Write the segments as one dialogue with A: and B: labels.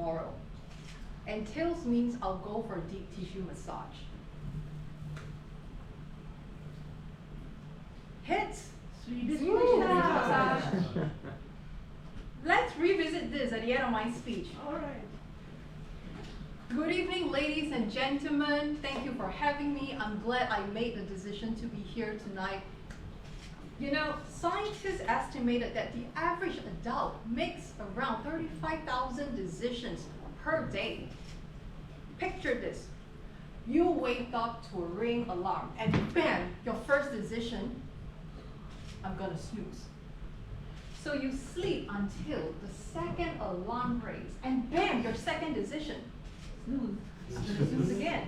A: tomorrow. And tails means I'll go for a deep tissue massage. Heads, massage. Let's revisit this at the end of my speech.
B: All right.
A: Good evening, ladies and gentlemen. Thank you for having me. I'm glad I made the decision to be here tonight. You know, scientists estimated that the average adult makes around 35,000 decisions per day. Picture this. You wake up to a ring alarm and bam, your first decision, I'm gonna snooze. So you sleep until the second alarm rings and bam, your second decision, snooze. Snooze again.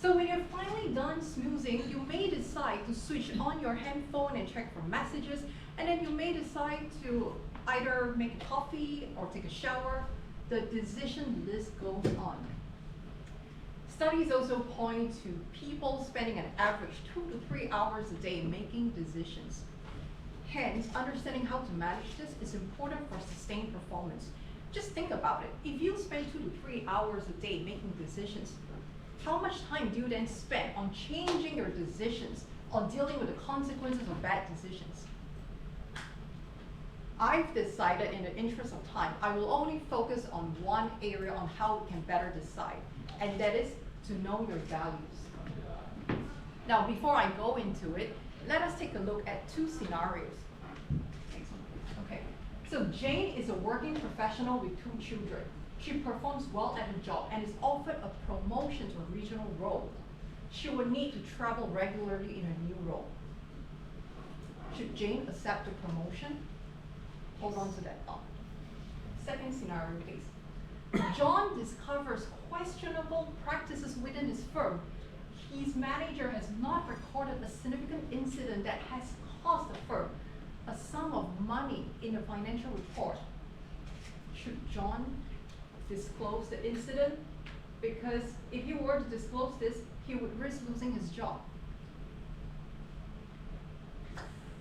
A: So when you're finally done snoozing, you may decide to switch on your handphone and check for messages, and then you may decide to either make a coffee or take a shower. The decision list goes on. Studies also point to people spending an average 2 to 3 hours a day making decisions. Hence, understanding how to manage this is important for sustained performance. Just think about it. If you spend 2 to 3 hours a day making decisions, how much time do you then spend on changing your decisions or dealing with the consequences of bad decisions? I've decided, in the interest of time, I will only focus on one area on how we can better decide, and that is to know your values. Now, before I go into it, let us take a look at two scenarios. Okay, so Jane is a working professional with 2 children. She performs well at her job and is offered a promotion to a regional role. She would need to travel regularly in her new role. Should Jane accept the promotion? Hold on to that thought. Second scenario, please. John discovers questionable practices within his firm. His manager has not recorded a significant incident that has cost the firm a sum of money in the financial report. Should John disclose the incident? Because if he were to disclose this, he would risk losing his job.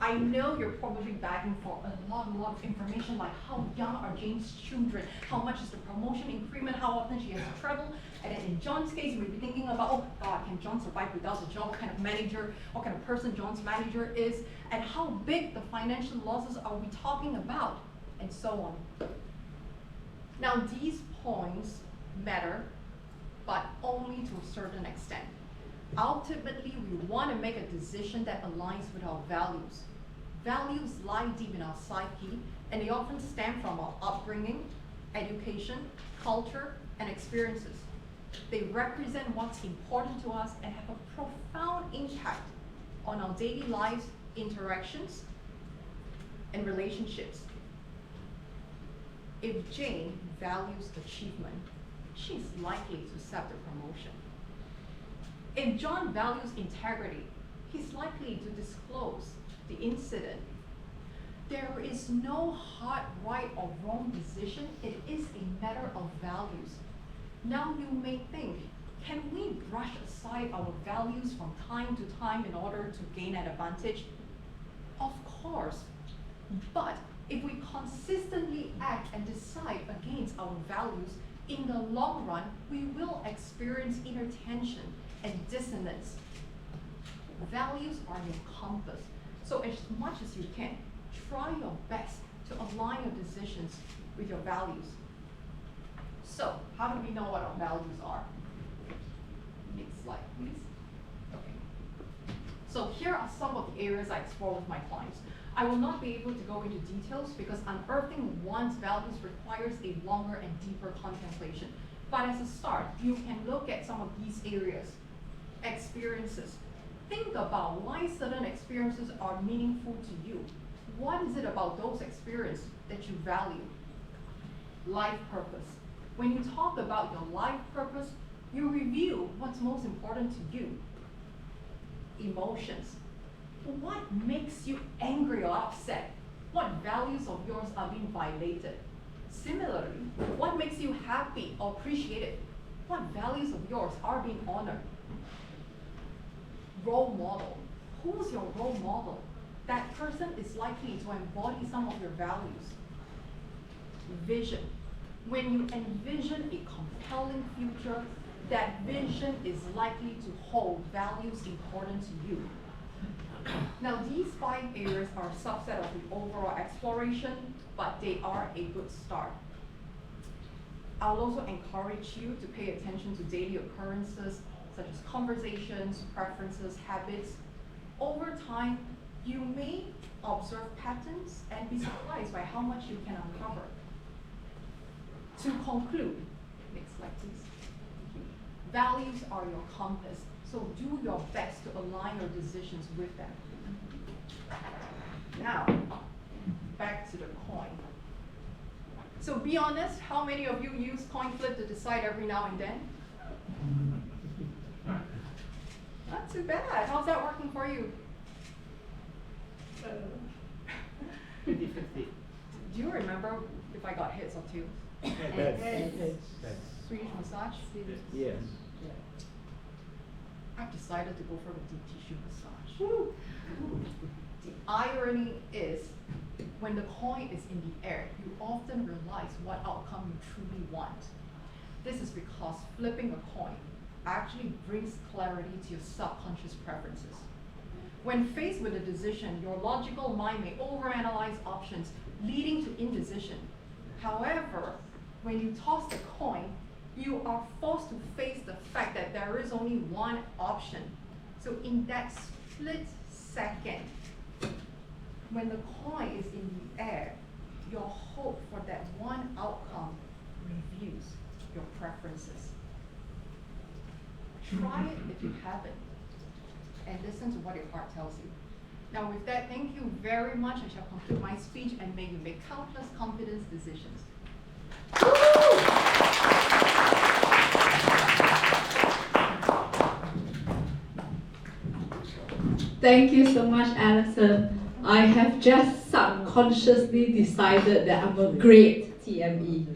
A: I know you're probably begging for a lot of information, like how young are Jane's children, how much is the promotion increment, how often she has to travel, and then in John's case, you may be thinking about, oh God, can John survive without a job, what kind of manager, what kind of person John's manager is, and how big the financial losses are we talking about, and so on. Now, these points matter, but only to a certain extent. Ultimately, we want to make a decision that aligns with our values. Values lie deep in our psyche, and they often stem from our upbringing, education, culture, and experiences. They represent what's important to us and have a profound impact on our daily lives, interactions, and relationships. If Jane values achievement, she's likely to accept the promotion. If John values integrity, he's likely to disclose the incident. There is no hard right or wrong decision. It is a matter of values. Now you may think, can we brush aside our values from time to time in order to gain an advantage? Of course, but if we consistently act and decide against our values, in the long run, we will experience inner tension and dissonance. Values are your compass. So as much as you can, try your best to align your decisions with your values. So, how do we know what our values are? Next slide, please. Okay. So here are some of the areas I explore with my clients. I will not be able to go into details because unearthing one's values requires a longer and deeper contemplation. But as a start, you can look at some of these areas. Experiences. Think about why certain experiences are meaningful to you. What is it about those experiences that you value? Life purpose. When you talk about your life purpose, you review what's most important to you. Emotions. What makes you angry or upset? What values of yours are being violated? Similarly, what makes you happy or appreciated? What values of yours are being honored? Role model. Who's your role model? That person is likely to embody some of your values. Vision. When you envision a compelling future, that vision is likely to hold values important to you. Now, these 5 areas are a subset of the overall exploration, but they are a good start. I'll also encourage you to pay attention to daily occurrences, such as conversations, preferences, habits. Over time, you may observe patterns and be surprised by how much you can uncover. To conclude, next slide please. Values are your compass, so do your best to align your decisions with them. Now, back to the coin. So be honest, how many of you use coin flip to decide every now and then? Not too bad. How's that working for you?
B: 50-50.
A: Do you remember if I got heads or tails?
B: Heads.
A: Swedish massage?
B: Yes.
A: I've decided to go for the deep tissue massage. The irony is, when the coin is in the air, you often realize what outcome you truly want. This is because flipping a coin actually brings clarity to your subconscious preferences. When faced with a decision, your logical mind may overanalyze options, leading to indecision. However, when you toss the coin, you are forced to face the fact that there is only one option. So in that split second, when the coin is in the air, your hope for that one outcome reviews your preferences. Try it if you haven't, and listen to what your heart tells you. Now with that, thank you very much. I shall conclude my speech, and may you make countless confidence decisions.
C: Thank you so much, Allison. I have just subconsciously decided that I'm a great TME.